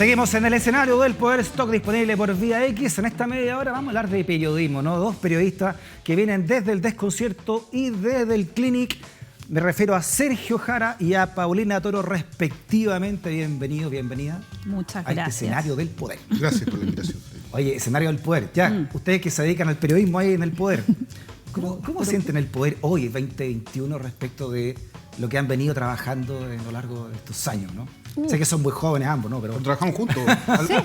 Seguimos en el escenario del Poder Stock disponible por Vía X. En esta media hora vamos a hablar de periodismo, ¿no? Dos periodistas que vienen desde el desconcierto y desde el Clinic. Me refiero a Sergio Jara y a Paulina Toro respectivamente. Bienvenido, bienvenida. Muchas a gracias. este escenario del poder. Gracias por la invitación. Oye, escenario del poder. Ya, ustedes que se dedican al periodismo ahí en el poder. ¿Cómo sienten el poder hoy, 2021, respecto de lo que han venido trabajando a lo largo de estos años, ¿no? Sé que son muy jóvenes ambos, ¿no? Pero Trabajamos juntos.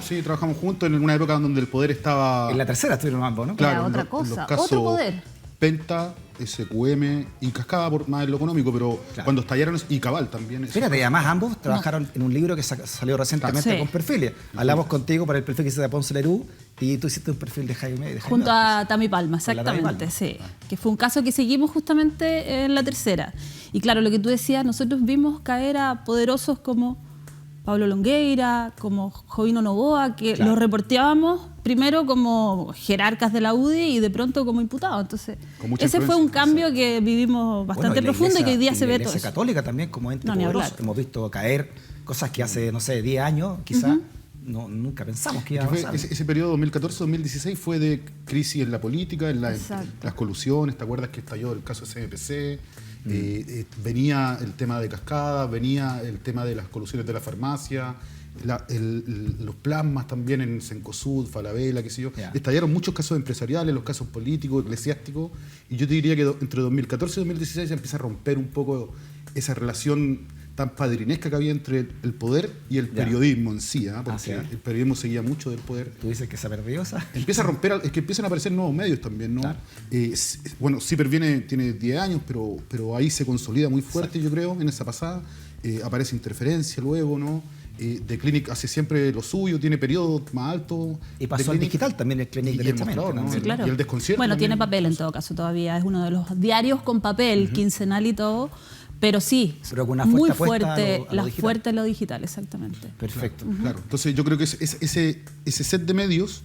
Sí, trabajamos juntos en una época donde el poder estaba... en la tercera estuvieron ambos, ¿no? Claro, otra cosa, los casos otro poder. Penta, SQM y Cascada por más en lo económico, pero Claro. cuando estallaron, y Cabal también. Fíjate, además ambos trabajaron en un libro que salió recientemente Sí. con perfiles. Hablamos contigo para el perfil que hiciste de Ponce Lerú y tú hiciste un perfil de Jaime. Junto a Tami Palma, Con la Tami exactamente, Palma. sí. Que fue un caso que seguimos justamente en la tercera. Y claro, lo que tú decías, nosotros vimos caer a poderosos como Pablo Longueira, como Jovino Novoa, que Claro. los reporteábamos primero como jerarcas de la UDI y de pronto como imputados. Entonces, Con mucha ese fue influencia, un cambio que vivimos bastante profundo y que hoy día se ve todo La Iglesia eso. Católica también como ente No, ni poderoso. hablar. Hemos visto caer cosas que hace, no sé, 10 años quizás nunca pensamos que iba a pasar. Ese periodo 2014-2016 fue de crisis en la política, en Exacto. las colusiones. ¿Te acuerdas que estalló el caso de CMPC? Venía el tema de Cascada, venía el tema de las colusiones de la farmacia, los plasmas también en Cencosud, Falabella, qué sé yo. Ya. Estallaron muchos casos empresariales, los casos políticos, eclesiásticos, y yo te diría que entre 2014 y 2016 se empieza a romper un poco esa relación tan padrinesca que había entre el poder y el Ya. periodismo en sí, ¿ah? Porque sí. el periodismo seguía mucho del poder. Tú dices que se perdió esa. Empieza a romper, es que empiezan a aparecer nuevos medios también, ¿no? Claro. Bueno, CIPER tiene 10 años, pero ahí se consolida muy fuerte, yo creo, en esa pasada. Aparece Interferencia luego, ¿no? The Clinic hace siempre lo suyo, tiene periodos más altos. Y pasó The al Clinic, digital también el Clinic y el directamente, mostrador, ¿no? ¿no? Sí, claro. Y el desconcierto. Bueno, tiene también. papel en todo caso todavía. Es uno de los diarios con papel, quincenal y todo. Pero sí, Pero con una muy fuerte apuesta fuerte, a lo la digital. fuerte a lo digital, exactamente. Perfecto. Claro, entonces yo creo que ese set de medios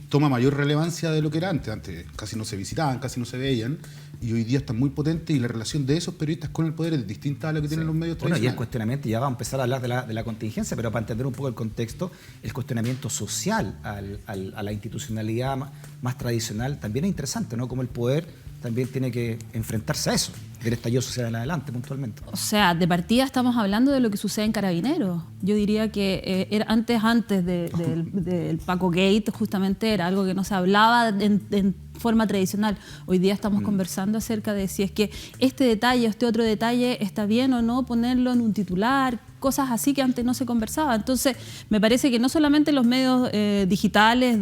toma mayor relevancia de lo que era antes. Antes casi no se visitaban, casi no se veían, y hoy día están muy potentes y la relación de esos periodistas con el poder es distinta a la que tienen los medios Bueno, y el tradicionales. cuestionamiento, ya vamos a empezar a hablar de la contingencia, pero para entender un poco el contexto, el cuestionamiento social a la institucionalidad más tradicional también es interesante, ¿no? Como el poder también tiene que enfrentarse a eso, del estallido social en adelante, puntualmente. O sea, de partida estamos hablando de lo que sucede en Carabineros. Yo diría que era antes del Paco Gate, justamente era algo que no se hablaba en forma tradicional. Hoy día estamos conversando acerca de si es que este detalle o este otro detalle está bien o no ponerlo en un titular, cosas así que antes no se conversaba. Entonces, me parece que no solamente los medios digitales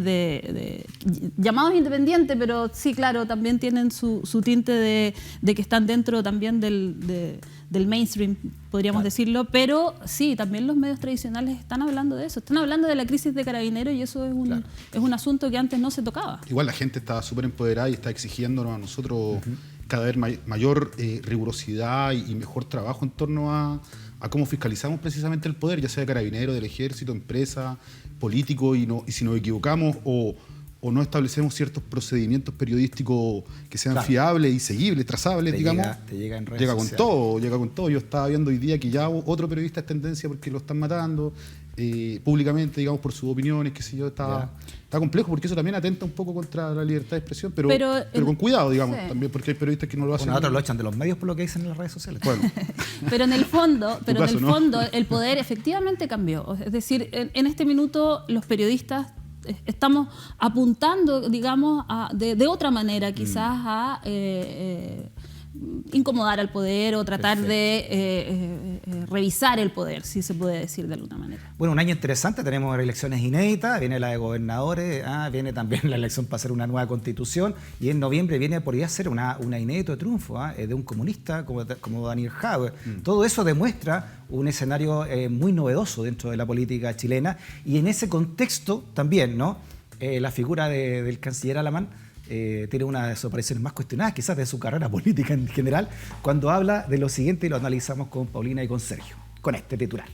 llamados independientes, pero sí, claro, también tienen su tinte de que están dentro también del mainstream, podríamos decirlo, pero sí, también los medios tradicionales están hablando de eso, están hablando de la crisis de Carabineros y eso es un asunto que antes no se tocaba. Igual la gente está súper empoderada y está exigiéndonos a nosotros cada vez mayor rigurosidad y mejor trabajo en torno a cómo fiscalizamos precisamente el poder, ya sea de Carabineros, del Ejército, empresa, político, y si nos equivocamos o no establecemos ciertos procedimientos periodísticos que sean Claro. fiables y seguibles, trazables, Te digamos, llega en redes llega con sociales. llega con todo. Yo estaba viendo hoy día que ya otro periodista es tendencia porque lo están matando públicamente, digamos, por sus opiniones, qué sé yo, está complejo porque eso también atenta un poco contra la libertad de expresión, pero con cuidado, digamos, sí. también porque hay periodistas que no lo hacen. Bueno, otros lo echan de los medios por lo que dicen en las redes sociales. Bueno, Pero en el fondo, caso, ¿no? el poder efectivamente cambió. Es decir, en este minuto los periodistas estamos apuntando, digamos, de otra manera quizás a incomodar al poder o tratar de revisar el poder, si se puede decir de alguna manera. Bueno, un año interesante, tenemos elecciones inéditas, viene la de gobernadores, viene también la elección para hacer una nueva constitución y en noviembre podría ser una inédito de triunfo de un comunista como Daniel Jadwe. Todo eso demuestra un escenario muy novedoso dentro de la política chilena y en ese contexto también, ¿no? La figura del canciller Alamán tiene una de sus apariciones más cuestionadas, quizás de su carrera política en general, cuando habla de lo siguiente y lo analizamos con Paulina y con Sergio, con este titular.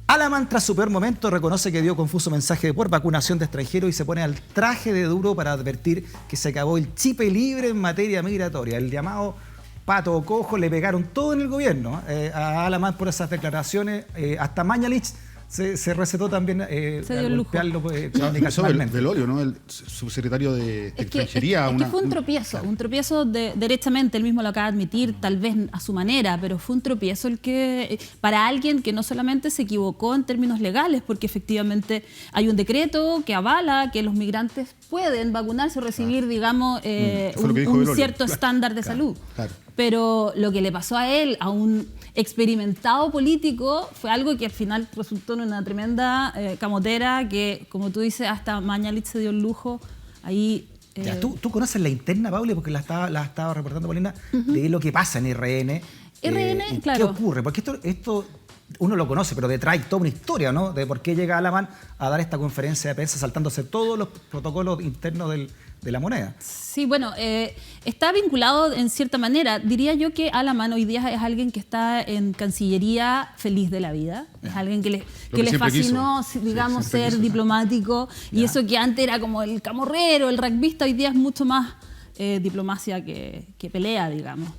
Alamán, tras su peor momento, reconoce que dio confuso mensaje por vacunación de extranjeros y se pone al traje de duro para advertir que se acabó el chip libre en materia migratoria. El llamado pato cojo le pegaron todo en el gobierno a Alamán por esas declaraciones. Hasta Mañalich se recetó también Se dio el lujo. golpearlo Eso comunicacionalmente. Velorio, ¿no? El subsecretario de Extranjería. Es que fue un tropiezo derechamente, él mismo lo acaba de admitir, tal vez a su manera, pero fue un tropiezo el que, para alguien que no solamente se equivocó en términos legales, porque efectivamente hay un decreto que avala que los migrantes pueden vacunarse o recibir, digamos, un cierto estándar de salud. Claro. Pero lo que le pasó a él, a un experimentado político, fue algo que al final resultó en una tremenda camotera que, como tú dices, hasta Mañalich se dio el lujo ahí. Ya, ¿tú conoces la interna, Pauli? Porque la estaba reportando Paulina, de lo que pasa en RN. Claro. ¿Qué ocurre? Porque esto uno lo conoce, pero detrás hay toda una historia, ¿no? De por qué llega Alamán a dar esta conferencia de prensa saltándose todos los protocolos internos de la moneda. Sí, bueno, está vinculado en cierta manera. Diría yo que Alamán hoy día es alguien que está en Cancillería feliz de la vida. Es alguien que le fascinó, digamos, ser diplomático. Y eso que antes era como el camorrero, el rugbyista, hoy día es mucho más diplomacia que pelea, digamos.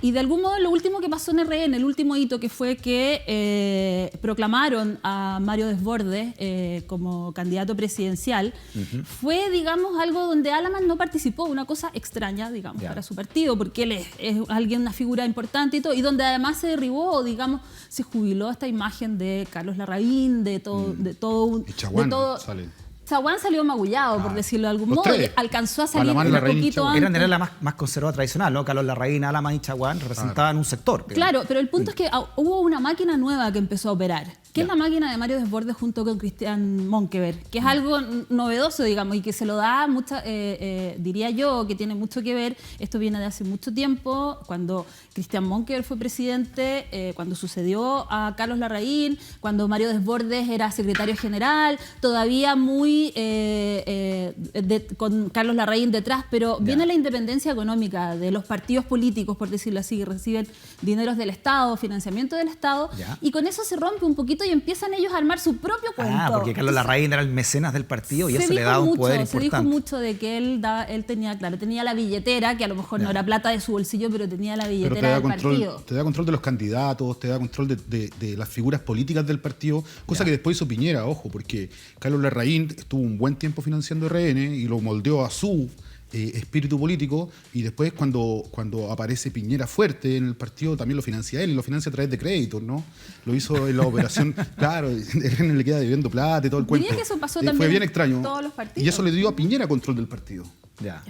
Y de algún modo lo último que pasó en RN, el último hito que fue que proclamaron a Mario Desbordes como candidato presidencial, fue, digamos, algo donde Alamán no participó, una cosa extraña, digamos, para su partido, porque él es alguien, una figura importante y todo, y donde además se derribó, digamos, se jubiló esta imagen de Carlos Larraín, de todo. Y Chaguán sale. Chaguán salió magullado, por decirlo de algún modo, alcanzó a salir Alamán, un Larraín, poquito Chaguán. antes. Era la más conservadora tradicional, ¿no? Carlos Larraín, Alamán y Chaguán representaban un sector. Digamos. Claro, pero el punto es que hubo una máquina nueva que empezó a operar, que es la máquina de Mario Desbordes junto con Cristian Monkever, que es algo novedoso, digamos, y que se lo da mucha, diría yo, que tiene mucho que ver. Esto viene de hace mucho tiempo, cuando Cristian Monkever fue presidente, cuando sucedió a Carlos Larraín, cuando Mario Desbordes era secretario general, todavía muy con Carlos Larraín detrás, pero viene la independencia económica de los partidos políticos, por decirlo así, que reciben dineros del Estado, financiamiento del Estado, y con eso se rompe un poquito y empiezan ellos a armar su propio cuento. Porque Carlos Larraín era el mecenas del partido y eso le daba un poder importante. Se dijo mucho de que él tenía la billetera, que a lo mejor no era plata de su bolsillo, pero tenía la billetera del partido. Te da control de los candidatos, te da control de las figuras políticas del partido, cosa que después hizo Piñera, ojo, porque Carlos Larraín estuvo un buen tiempo financiando RN y lo moldeó a su espíritu político, y después cuando aparece Piñera fuerte en el partido también lo financia él, y lo financia a través de créditos, ¿no? Lo hizo en la operación, claro, RN le queda debiendo plata y todo el cuento. Diría que eso pasó también fue bien extraño. en todos los partidos. Y eso le dio a Piñera control del partido.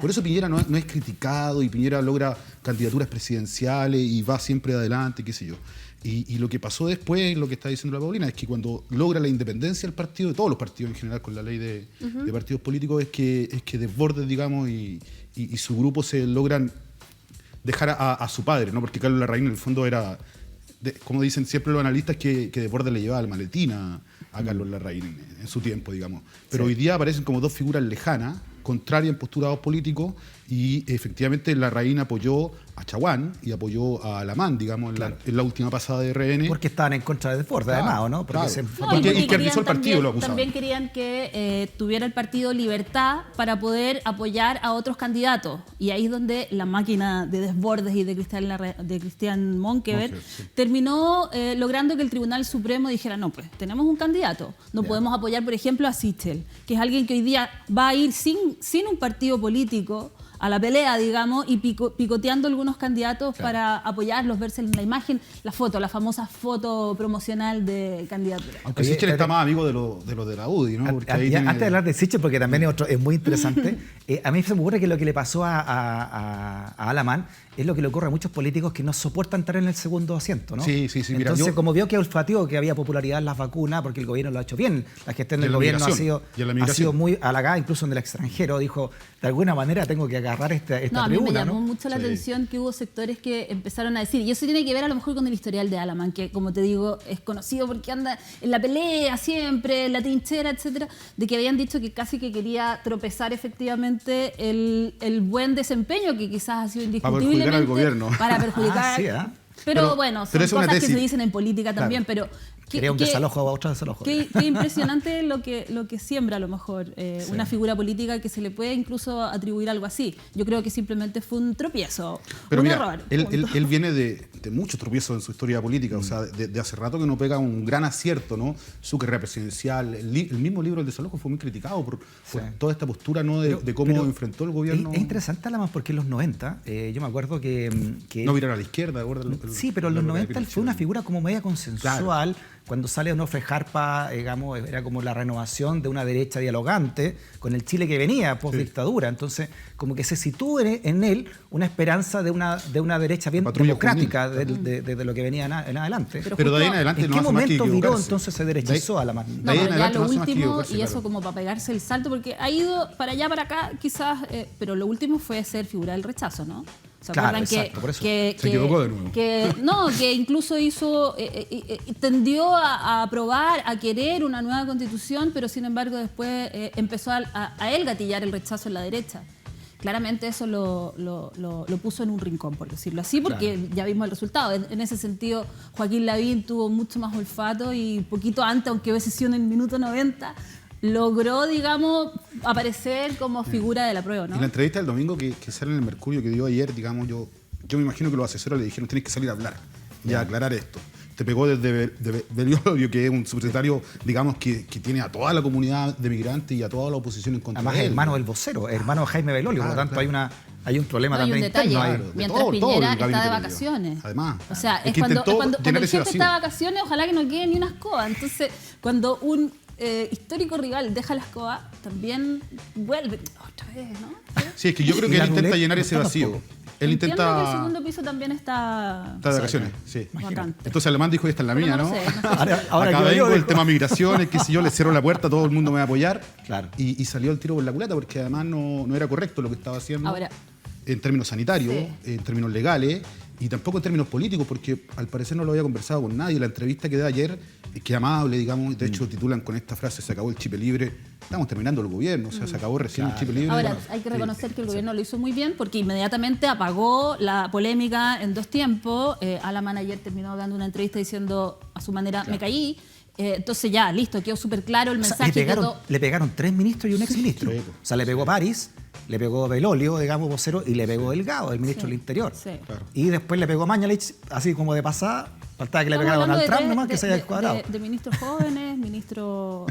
Por eso Piñera no es criticado, y Piñera logra candidaturas presidenciales y va siempre adelante, qué sé yo. Y lo que pasó después, lo que está diciendo la Paulina, es que cuando logra la independencia del partido, de todos los partidos en general, con la ley de partidos políticos, es que Desbordes, digamos, y su grupo se logran dejar a su padre, ¿no? Porque Carlos Larraín en el fondo era, como dicen siempre los analistas, que Desbordes le llevaba el maletín a Carlos Larraín en su tiempo, digamos. Pero hoy día aparecen como dos figuras lejanas, contrarias en postulados políticos, y efectivamente Larraín apoyó a Chaguán y apoyó a Alamán, digamos, en la última pasada de RN. Porque estaban en contra de Desbordes, además, ¿o no? Porque y que el partido lo acusaban. También querían que tuviera el partido libertad para poder apoyar a otros candidatos. Y ahí es donde la máquina de Desbordes y de Cristian Monkever terminó logrando que el Tribunal Supremo dijera, no, pues tenemos un candidato. No podemos apoyar, por ejemplo, a Sichel, que es alguien que hoy día va a ir sin un partido político a la pelea, digamos, y picoteando algunos candidatos para apoyarlos, verse en la imagen, la famosa foto promocional de candidatura. Aunque Sichel está más amigo de los de la UDI, ¿no? Porque antes de hablar de Sichel, porque también es muy interesante, a mí se me ocurre que lo que le pasó a Alamán es lo que le ocurre a muchos políticos que no soportan estar en el segundo asiento, ¿no? Sí. Mira, entonces, como vio que olfateó que había popularidad en las vacunas, porque el gobierno lo ha hecho bien, la gestión del gobierno ha sido muy halagada, incluso en el extranjero, dijo, de alguna manera tengo que agarrar esta tribuna. A mí me llamó mucho la atención que hubo sectores que empezaron a decir, y eso tiene que ver a lo mejor con el historial de Alamán, que como te digo, es conocido porque anda en la pelea siempre, en la trinchera, etcétera, de que habían dicho que casi que quería tropezar efectivamente el buen desempeño que quizás ha sido indiscutiblemente al gobierno. para perjudicar. Pero bueno, son cosas que se dicen en política también, pero Quería un desalojo a otro desalojo. Qué impresionante lo que siembra a lo mejor una figura política que se le puede incluso atribuir algo así. Yo creo que simplemente fue un tropiezo, pero un mira, error. Él viene de muchos tropiezos en su historia política, o sea, de hace rato que no pega un gran acierto, ¿no? Su carrera presidencial, el mismo libro El desalojo fue muy criticado por toda esta postura, ¿no? de cómo enfrentó el gobierno. Es interesante, además, porque en los 90, yo me acuerdo que no virar a la izquierda, sí, pero en los 90 él fue una figura como media consensual. Claro. Cuando sale Onofre Jarpa, digamos, era como la renovación de una derecha dialogante con el Chile que venía post-dictadura. Entonces, como que se sitúa en él una esperanza de una derecha bien democrática de lo que venía en adelante. Pero de ahí en adelante ¿En qué momento viró entonces se derechizó a la mano? No, ya lo último, y eso como para pegarse el salto, porque ha ido para allá, para acá, quizás, pero lo último fue ser figura del rechazo, ¿no? ¿Se acuerdan se equivocó de nuevo? Que incluso tendió a aprobar, a querer una nueva constitución, pero sin embargo después empezó a él gatillar el rechazo en la derecha. Claramente eso lo puso en un rincón, por decirlo así, porque ya vimos el resultado. En ese sentido, Joaquín Lavín tuvo mucho más olfato y poquito antes, aunque hubiese sido en el minuto 90, logró, digamos, aparecer como figura de la prueba, ¿no? En la entrevista del domingo que sale en el Mercurio, que dio ayer, digamos, yo me imagino que los asesores le dijeron: tienes que salir a hablar y a aclarar esto. Te pegó desde Belolio, que es un subsecretario, digamos, que tiene a toda la comunidad de migrantes y a toda la oposición en contra de él. Además, hermano del vocero, hermano de Jaime Belolio, por lo tanto hay un problema también detalle, interno. mientras Piñera está de vacaciones. Además, o sea, es cuando el jefe está de vacaciones, ojalá que no quede ni una escoba. Entonces, cuando un histórico rival deja la escoba, también vuelve otra vez, ¿no? Sí, es que yo creo que él intenta llenar ese vacío. Él Entiendo intenta... que el segundo piso también está de vacaciones, sí. Vacante. Entonces Alemán dijo: esta es la mía, ¿no? Ahora acá vengo, yo el tema migraciones, que si yo le cierro la puerta, todo el mundo me va a apoyar. Claro. Y salió el tiro por la culata, porque además no era correcto lo que estaba haciendo. Ahora, en términos sanitarios, en términos legales y tampoco en términos políticos, porque al parecer no lo había conversado con nadie. La entrevista que da ayer, que amable, digamos, de hecho titulan con esta frase: se acabó el chip libre. Estamos terminando el gobierno, o sea, se acabó recién el chip libre. Ahora, hay que reconocer que el gobierno lo hizo muy bien, porque inmediatamente apagó la polémica en dos tiempos. Alaman ayer terminó dando una entrevista diciendo, a su manera, me caí. Entonces ya, listo, quedó súper claro el mensaje. Le pegaron 3 ministros y un exministro. O sea, le pegó París, le pegó Belolio, digamos, vocero, y le pegó Delgado, el ministro del Interior. Sí. Claro. Y después le pegó Mañalich, así como de pasada. Faltaba que le pegara a Donald Trump nomás, que se haya descuadrado. De ministros jóvenes, ministros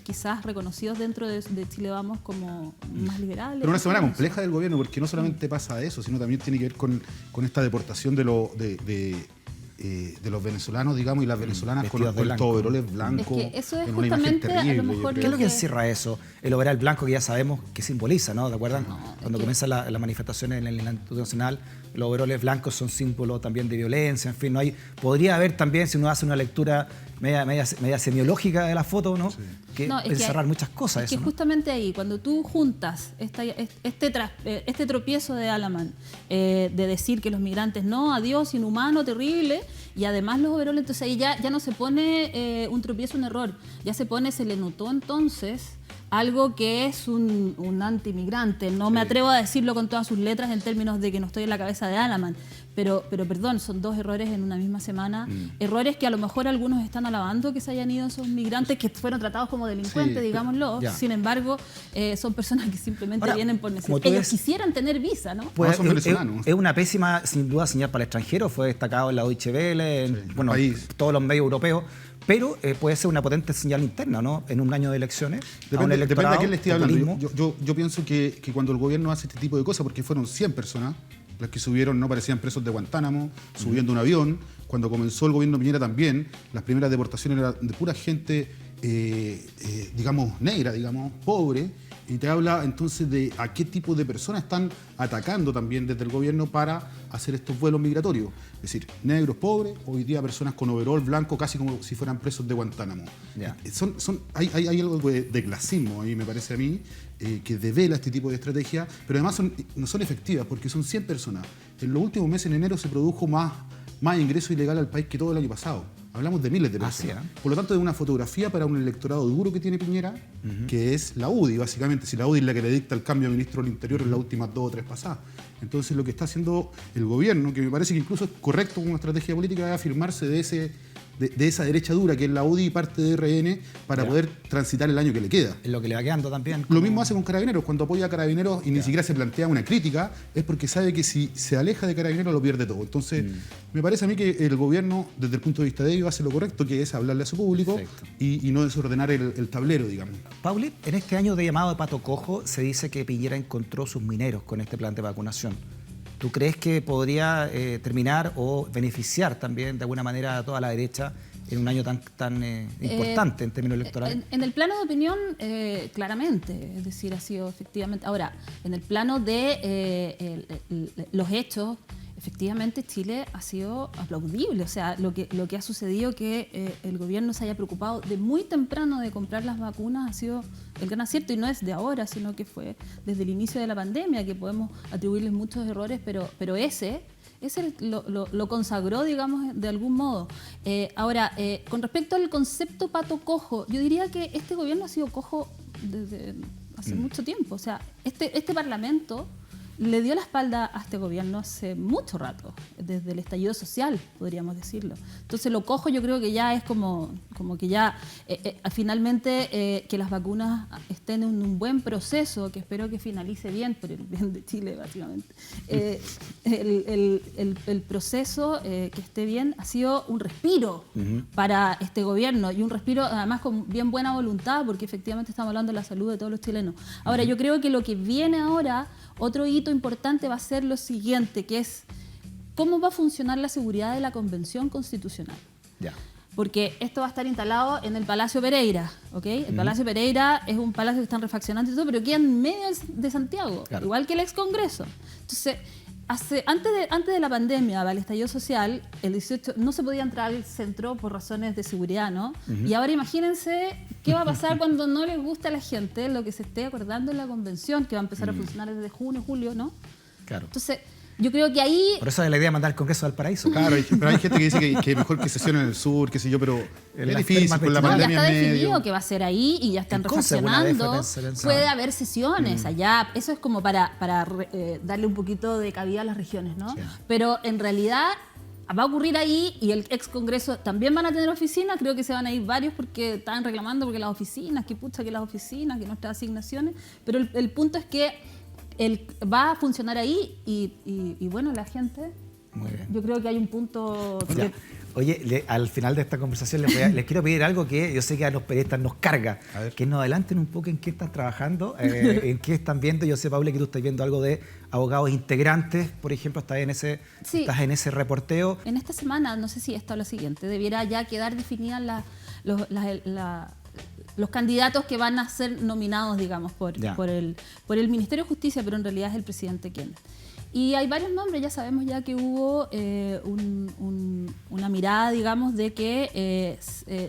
quizás reconocidos dentro de Chile Vamos como más liberales. Pero una semana compleja del gobierno, porque no solamente pasa eso, sino también tiene que ver con esta deportación de los venezolanos, digamos, y las venezolanas con los overoles blancos. Es que eso es justamente a lo mejor... ¿Qué es lo que encierra eso? El overol blanco, que ya sabemos que simboliza, ¿no? ¿De acuerdo? Cuando comienzan las manifestaciones en el Instituto Nacional, los overoles blancos son símbolo también de violencia, en fin, no hay... Podría haber también, si uno hace una lectura media semiológica de la foto, ¿no? Sí. Que encerrar muchas cosas. Es que justamente ahí, cuando tú juntas este tropiezo de Alaman, de decir que los migrantes no, adiós, inhumano, terrible, y además los overoles, entonces ahí ya no se pone un tropiezo, un error, se le notó entonces algo que es un antimigrante. No me atrevo a decirlo con todas sus letras en términos de que no estoy en la cabeza de Alaman, pero perdón, son 2 errores en una misma semana. Errores que a lo mejor algunos están alabando que se hayan ido esos migrantes que fueron tratados como delincuentes, digámoslo. Sin embargo, son personas que simplemente vienen por necesidad. Ellos quisieran tener visa, ¿no? Pues, son venezolanos. Es una pésima, sin duda, señal para el extranjero. Fue destacado en la Deutsche Welle, en todos los medios europeos. Pero puede ser una potente señal interna, ¿no? En un año de elecciones. Depende de quién le esté hablando. Yo pienso que cuando el gobierno hace este tipo de cosas, porque fueron 100 personas las que subieron, no parecían presos de Guantánamo, subiendo un avión. Cuando comenzó el gobierno Piñera también, las primeras deportaciones eran de pura gente, digamos, negra, digamos, pobre. Y te habla entonces de a qué tipo de personas están atacando también desde el gobierno para hacer estos vuelos migratorios. Es decir, negros pobres, hoy día personas con overol blanco, casi como si fueran presos de Guantánamo. Hay algo de clasismo ahí, me parece a mí, que devela este tipo de estrategia, pero además no son efectivas porque son 100 personas. En los últimos meses, en enero, se produjo más ingreso ilegal al país que todo el año pasado. Hablamos de miles de personas. Por lo tanto, de una fotografía para un electorado duro que tiene Piñera, que es la UDI, básicamente. Si la UDI es la que le dicta el cambio de ministro del Interior en las últimas 2 o 3 pasadas. Entonces, lo que está haciendo el gobierno, que me parece que incluso es correcto como estrategia política, es afirmarse de de esa derecha dura que es la UDI y parte de RN para poder transitar el año que le queda. Es lo que le va quedando también. Lo mismo hace con Carabineros. Cuando apoya a Carabineros y ni siquiera se plantea una crítica, es porque sabe que si se aleja de Carabineros lo pierde todo. Entonces, me parece a mí que el gobierno, desde el punto de vista de ellos, hace lo correcto, que es hablarle a su público y no desordenar el tablero, digamos. Pauli, en este año de llamado de pato cojo se dice que Piñera encontró sus mineros con este plan de vacunación. ¿Tú crees que podría terminar o beneficiar también de alguna manera a toda la derecha en un año tan importante en términos electorales? En el plano de opinión, claramente, es decir, ha sido efectivamente... Ahora, en el plano de los hechos, efectivamente Chile ha sido aplaudible. O sea, lo que ha sucedido que el gobierno se haya preocupado de muy temprano de comprar las vacunas ha sido el gran acierto, y no es de ahora, sino que fue desde el inicio de la pandemia, que podemos atribuirles muchos errores, pero ese lo consagró, digamos, de algún modo. Ahora, con respecto al concepto pato cojo, yo diría que este gobierno ha sido cojo desde hace mucho tiempo. O sea, este Parlamento le dio la espalda a este gobierno hace mucho rato, desde el estallido social, podríamos decirlo. Entonces lo cojo yo creo que ya es como que ya finalmente que las vacunas estén en un buen proceso, que espero que finalice bien por el bien de Chile, básicamente. El proceso que esté bien ha sido un respiro para este gobierno, y un respiro además con bien buena voluntad, porque efectivamente estamos hablando de la salud de todos los chilenos. Ahora, yo creo que lo que viene ahora, otro hito importante va a ser lo siguiente, que es cómo va a funcionar la seguridad de la Convención Constitucional. Ya. Porque esto va a estar instalado en el Palacio Pereira, ¿ok? El Palacio Pereira es un palacio que están refaccionando y todo, pero queda en medio de Santiago, igual que el ex Congreso. Entonces, antes de la pandemia, el estallido social, el 18 no se podía entrar al centro por razones de seguridad, ¿no? Y ahora imagínense qué va a pasar cuando no les gusta a la gente lo que se esté acordando en la convención, que va a empezar a funcionar desde junio, julio, ¿no? Claro. Entonces, yo creo que ahí... Por eso es la idea de mandar al Congreso al Paraíso. Claro, pero hay gente que dice que mejor que sesione en el sur, qué sé yo, pero es difícil con la No, ya pandemia está en medio. definido que va a ser ahí y ya están refaccionando. Puede haber sesiones allá. Eso es como para darle un poquito de cabida a las regiones, ¿no? Sí. Pero en realidad va a ocurrir ahí, y el ex Congreso también van a tener oficinas. Creo que se van a ir varios porque estaban reclamando porque las oficinas, que las oficinas, que nuestras asignaciones. Pero el punto es que va a funcionar ahí y bueno, la gente... Muy bien. Yo creo que hay un punto... Oye, al final de esta conversación les quiero pedir algo que yo sé que a los periodistas nos carga, que nos adelanten un poco en qué están trabajando, en qué están viendo. Yo sé, Paula, que tú estás viendo algo de abogados integrantes, por ejemplo, estás en ese reporteo. En esta semana, no sé si esta o la siguiente, debiera ya quedar definidas los candidatos que van a ser nominados, digamos, por el Ministerio de Justicia, pero en realidad es el presidente quien. Y hay varios nombres, ya sabemos ya que hubo una mirada, digamos, de que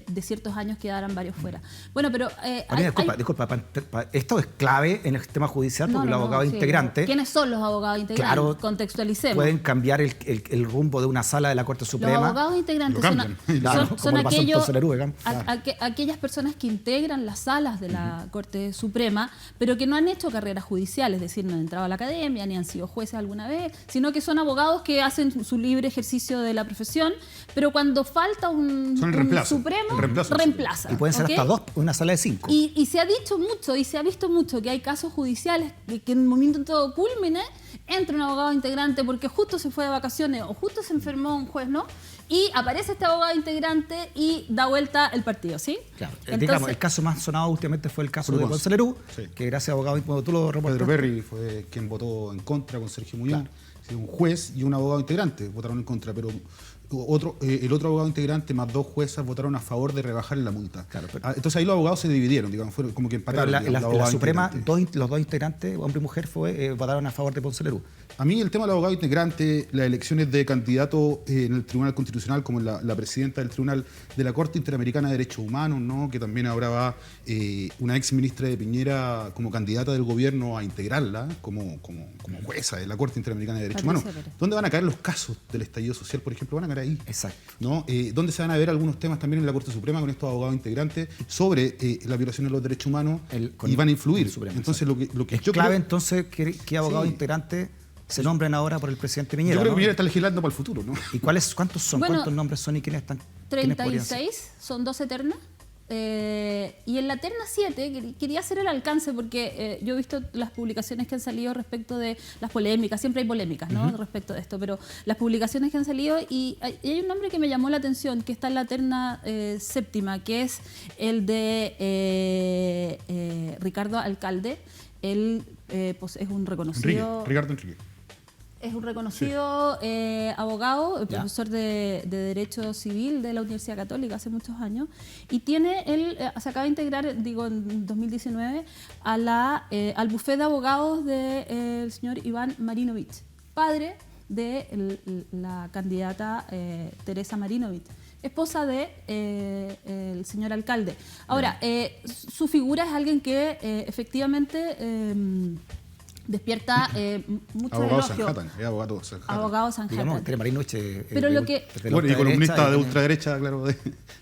de ciertos años quedaran varios fuera. Bueno, pero... disculpa, esto es clave en el sistema judicial porque los abogados integrantes... ¿Quiénes son los abogados integrantes? Claro, contextualicemos. Pueden cambiar el rumbo de una sala de la Corte Suprema. Los abogados integrantes son aquellas personas que integran las salas de la Corte Suprema, pero que no han hecho carrera judicial, es decir, no han entrado a la academia, ni han sido jueces alguna vez, sino que son abogados que hacen su libre ejercicio de la profesión, pero cuando falta un Supremo, reemplazan. Y pueden ser hasta dos, una sala de 5. Y se ha dicho mucho y se ha visto mucho que hay casos judiciales que en el momento culmine entra un abogado integrante porque justo se fue de vacaciones o justo se enfermó un juez, ¿no? Y aparece este abogado integrante y da vuelta el partido, ¿sí? Claro. Entonces, digamos, el caso más sonado últimamente fue el caso de Poncelerú, que gracias a abogado, cuando tú lo reportaste. Pedro Perry fue quien votó en contra con Sergio Muñoz. Claro. Un juez y un abogado integrante votaron en contra, pero el otro abogado integrante más dos juezas votaron a favor de rebajar la multa. Claro, entonces ahí los abogados se dividieron, digamos, fueron como que empataron. En la Suprema, los dos integrantes, hombre y mujer, votaron a favor de Poncelerú. A mí el tema del abogado integrante, las elecciones de candidato en el Tribunal Constitucional, como la presidenta del Tribunal de la Corte Interamericana de Derechos Humanos, ¿no? Que también ahora va una ex ministra de Piñera como candidata del gobierno a integrarla como jueza de la Corte Interamericana de Derechos Humanos. ¿Dónde van a caer los casos del estallido social, por ejemplo? Van a caer ahí. Exacto. ¿No? ¿Dónde se van a ver algunos temas también en la Corte Suprema con estos abogados integrantes sobre la violación de los derechos humanos y van a influir? Supremo, entonces, lo que es yo clave, creo, entonces, que abogados integrantes se nombren ahora por el presidente Piñera. Yo creo que ¿no? Piñera está legislando para el futuro, ¿no? ¿Y cuántos son? Bueno, ¿cuántos nombres son y quiénes están? 36 son 12 ternas. Y en la terna 7 quería hacer el alcance porque yo he visto las publicaciones que han salido respecto de las polémicas, siempre hay polémicas, ¿no? Respecto de esto, pero las publicaciones que han salido y hay un nombre que me llamó la atención que está en la terna 7ª, que es el de Ricardo Alcalde. Él pues es un reconocido... Ricardo Enrique. Es un reconocido abogado, profesor de Derecho Civil de la Universidad Católica hace muchos años, y él se acaba de integrar, en 2019, al bufete de abogados del señor Iván Marinovich, padre de la candidata Teresa Marinovich, esposa del señor alcalde. Ahora, su figura es alguien que efectivamente... despierta mucho abogado elogio. Sanhattan, abogado Sanhattan. Abogado Sanhattan. Digamos, Marinovich, Pero lo que... Bueno, y columnista de ultraderecha, claro, de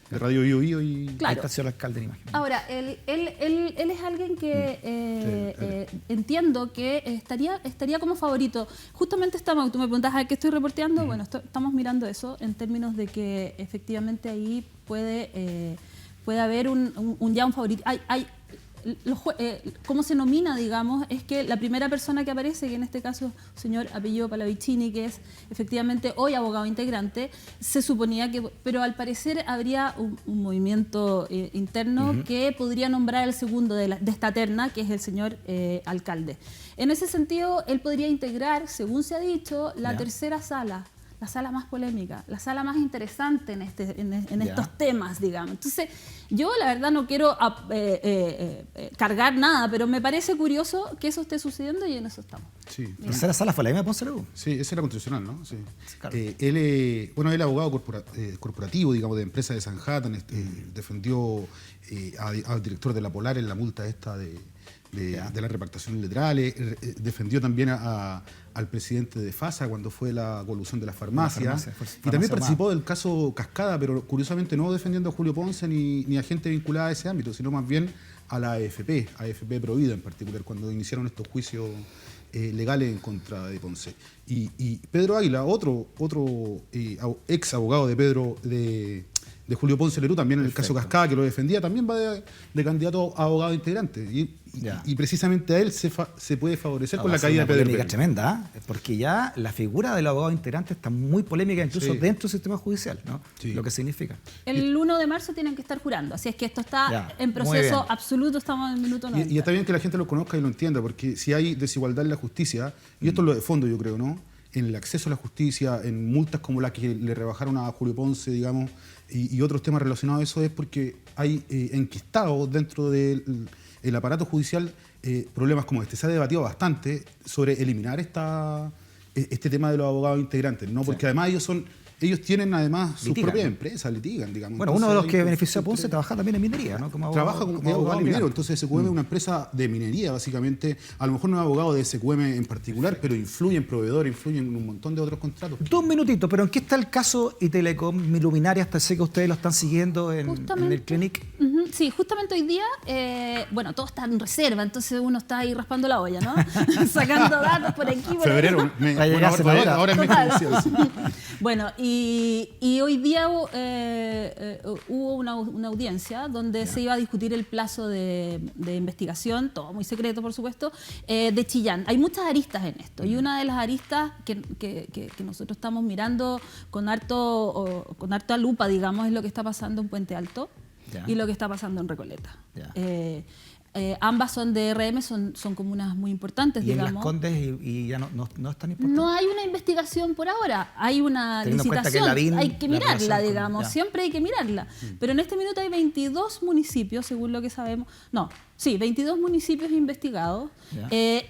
Radio Bio Bio y... Claro. Ahí está el señor alcalde en imagen. Ahora, él es alguien que entiendo que estaría como favorito. Justamente tú me preguntas a qué estoy reporteando. Bueno, estamos mirando eso en términos de que efectivamente ahí puede haber un favorito. Cómo se nomina, digamos, es que la primera persona que aparece, que en este caso es el señor apellido Palavicini, que es efectivamente hoy abogado integrante, se suponía que, pero al parecer habría un movimiento interno que podría nombrar el segundo de esta terna, que es el señor alcalde. En ese sentido, él podría integrar, según se ha dicho, la tercera sala, la sala más polémica, la sala más interesante en estos temas, digamos. Entonces, yo la verdad no quiero cargar nada, pero me parece curioso que eso esté sucediendo y en eso estamos. Sí. ¿Esa sala fue la misma Ponce Leú? Sí, esa era constitucional, ¿no? Sí. Claro. Él es abogado corporativo, digamos, de empresa de Sanhattan, defendió al director de la Polar en la multa esta de la repartación letrales, defendió también al presidente de FASA cuando fue la colusión de las farmacias, y también participó del caso Cascada, pero curiosamente no defendiendo a Julio Ponce ni a gente vinculada a ese ámbito, sino más bien a la AFP Provida en particular, cuando iniciaron estos juicios legales en contra de Ponce. Y Pedro Águila, otro ex abogado de Julio Ponce Lerú, también en el caso Cascada, que lo defendía, también va de candidato a abogado integrante. Y precisamente a él se puede favorecer con la caída de Pedro Pérez. Pérez. Tremenda, porque ya la figura del abogado integrante está muy polémica, incluso dentro del sistema judicial, ¿no? Sí. Lo que significa. El 1 de marzo tienen que estar jurando, así es que esto está en proceso absoluto, estamos en el minuto 90. Y está bien que la gente lo conozca y lo entienda, porque si hay desigualdad en la justicia, y esto es lo de fondo yo creo, ¿no? En el acceso a la justicia, en multas como la que le rebajaron a Julio Ponce, digamos, y otros temas relacionados a eso, es porque hay enquistados dentro del aparato judicial problemas como este. Se ha debatido bastante sobre eliminar este tema de los abogados integrantes, ¿no? Porque además ellos tienen además sus propias empresas, litigan, digamos. Bueno, entonces, uno de los que benefició a Ponce trabaja también en minería, ¿no? Como abogado, trabaja como abogado minero, entonces SQM es una empresa de minería, básicamente. A lo mejor no es abogado de SQM en particular, pero influye en proveedor, influye en un montón de otros contratos. 2 minutitos, pero ¿en qué está el caso Itelecom, Luminaria? Hasta sé que ustedes lo están siguiendo en el Clinic. Sí, justamente hoy día, bueno, todo está en reserva, entonces uno está ahí raspando la olla, ¿no? Sacando datos por aquí, por Febrero, ahora es mi credencial. Bueno, y hoy día hubo una audiencia donde se iba a discutir el plazo de investigación, todo muy secreto, por supuesto, de Chillán. Hay muchas aristas en esto, y una de las aristas que nosotros estamos mirando con harta lupa, digamos, es lo que está pasando en Puente Alto y lo que está pasando en Recoleta. Ambas son de RM, son comunas muy importantes, y digamos. en Las Condes y ya no es tan importante. No hay una investigación por ahora, hay una licitación, hay que mirarla, digamos, siempre hay que mirarla. Pero en este minuto hay 22 municipios, según lo que sabemos. 22 municipios investigados,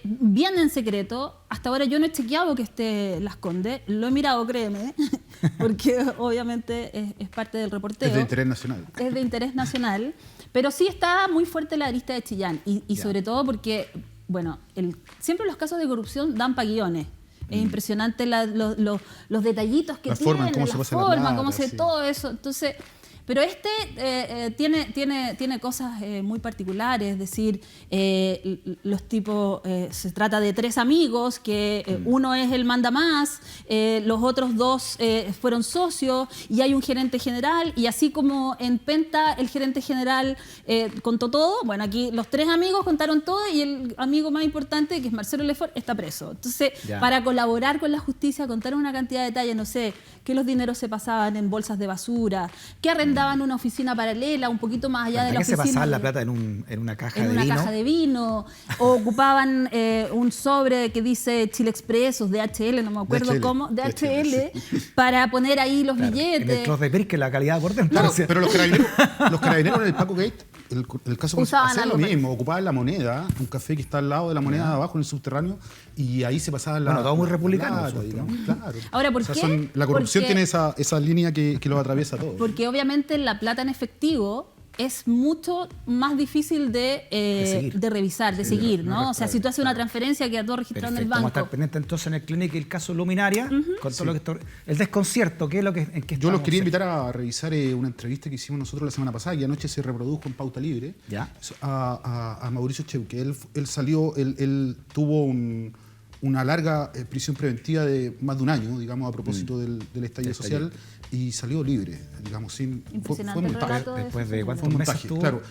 bien en secreto. Hasta ahora yo no he chequeado que esté Las Condes, lo he mirado, créeme, porque obviamente es parte del reporteo. Es de interés nacional. Es de interés nacional, pero sí está muy fuerte la arista de Chillán, y sobre todo porque, bueno, siempre los casos de corrupción dan pa' guiones. Es impresionante los detallitos que tienen, la forma, cómo se todo eso. Entonces, Pero tiene cosas muy particulares, es decir, los tipos, se trata de 3 amigos, que uno es el mandamás, los otros 2 fueron socios y hay un gerente general, y así como en Penta el gerente general contó todo, bueno, aquí los 3 amigos contaron todo y el amigo más importante, que es Marcelo Lefort, está preso. Entonces, para colaborar con la justicia, contaron una cantidad de detalles, no sé, que los dineros se pasaban en bolsas de basura, que arrendaban una oficina paralela un poquito más allá de la oficina. ¿Qué se pasaban la plata en una caja de vino? En una caja de vino, o ocupaban un sobre que dice Chile Express o DHL, no me acuerdo cómo, DHL, para poner ahí los billetes. En el closet de Pirque, la calidad por dentro. Claro, pero los carabineros en el Paco Gate, el caso hacían lo mismo, ocupaban la moneda, un café que está al lado de la moneda de abajo en el subterráneo, y ahí se pasaban la... Bueno, todo muy republicano. Claro. Ahora, ¿por qué? La corrupción tiene esa línea que los atraviesa a todos. Porque obviamente la plata en efectivo es mucho más difícil de revisar, de seguir, ¿no? O sea, si tú haces una transferencia, queda todo registrado en el banco. Vamos a estar pendientes entonces en el Clinic el caso Luminaria, con todo lo que está... El desconcierto, ¿qué es lo que en qué Yo los quería invitar a revisar una entrevista que hicimos nosotros la semana pasada, y anoche se reprodujo en Pauta Libre, a Mauricio Cheuque. Él salió, él tuvo una larga prisión preventiva de más de un año, digamos, a propósito del estallido social, y salió libre, digamos, sin... Impresionante fue montaje. Después de cuántos Fue meses montaje, estuvo. claro.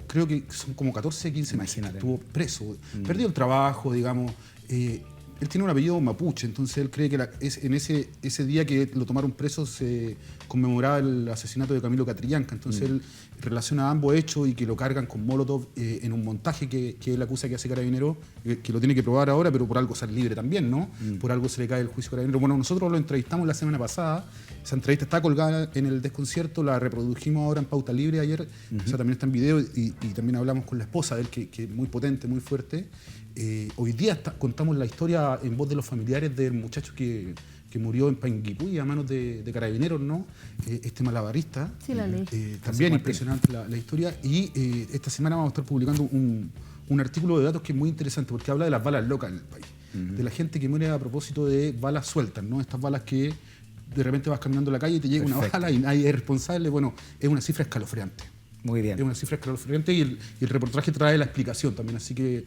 Creo que son como 14, 15 meses. Estuvo preso, perdió el trabajo, digamos. Él tiene un apellido mapuche, entonces él cree que en ese día que lo tomaron preso se conmemoraba el asesinato de Camilo Catrillanca. Entonces él relaciona ambos hechos y que lo cargan con Molotov en un montaje que él acusa que hace Carabinero, que lo tiene que probar ahora, pero por algo sale libre también, ¿no? Por algo se le cae el juicio a Carabinero. Bueno, nosotros lo entrevistamos la semana pasada. Esa entrevista está colgada en el Desconcierto, la reprodujimos ahora en Pauta Libre ayer. O sea, también está en video, y también hablamos con la esposa de él, que es muy potente, muy fuerte. Hoy día contamos la historia en voz de los familiares del muchacho que murió en Panguipulli a manos de Carabineros, ¿no? Este malabarista. Sí, la ley. También impresionante la historia. Y esta semana vamos a estar publicando un artículo de datos que es muy interesante, porque habla de las balas locas en el país. De la gente que muere a propósito de balas sueltas, ¿no? Estas balas que de repente vas caminando la calle y te llega una bala y nadie es responsable. Bueno, es una cifra escalofriante. Muy bien. Es una cifra escalofriante, y el reportaje trae la explicación también. Así que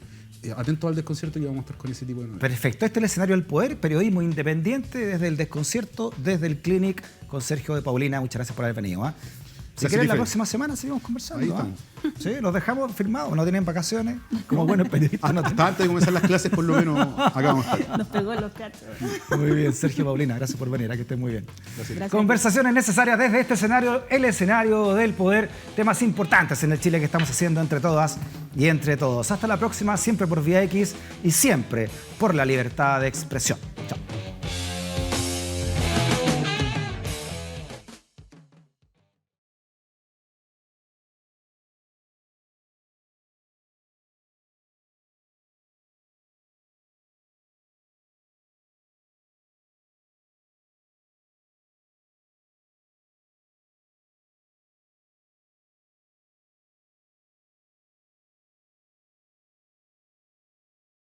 atentos al Desconcierto, y vamos a estar con ese tipo de noticias. Perfecto. Este es el escenario del poder, periodismo independiente desde el Desconcierto, desde el Clinic, con Sergio de Paulina. Muchas gracias por haber venido. Si quieren, la próxima semana seguimos conversando. Ahí estamos. Sí, los dejamos firmados, no tienen vacaciones. Como buenos periodistas. Hasta antes de comenzar las clases, por lo menos, acá vamos a estar. Nos pegó los cachos. Muy bien, Sergio Paulina, gracias por venir, que estén muy bien. Gracias. Conversaciones necesarias desde este escenario, el escenario del poder, temas importantes en el Chile que estamos haciendo entre todas y entre todos. Hasta la próxima, siempre por Vía X y siempre por la libertad de expresión.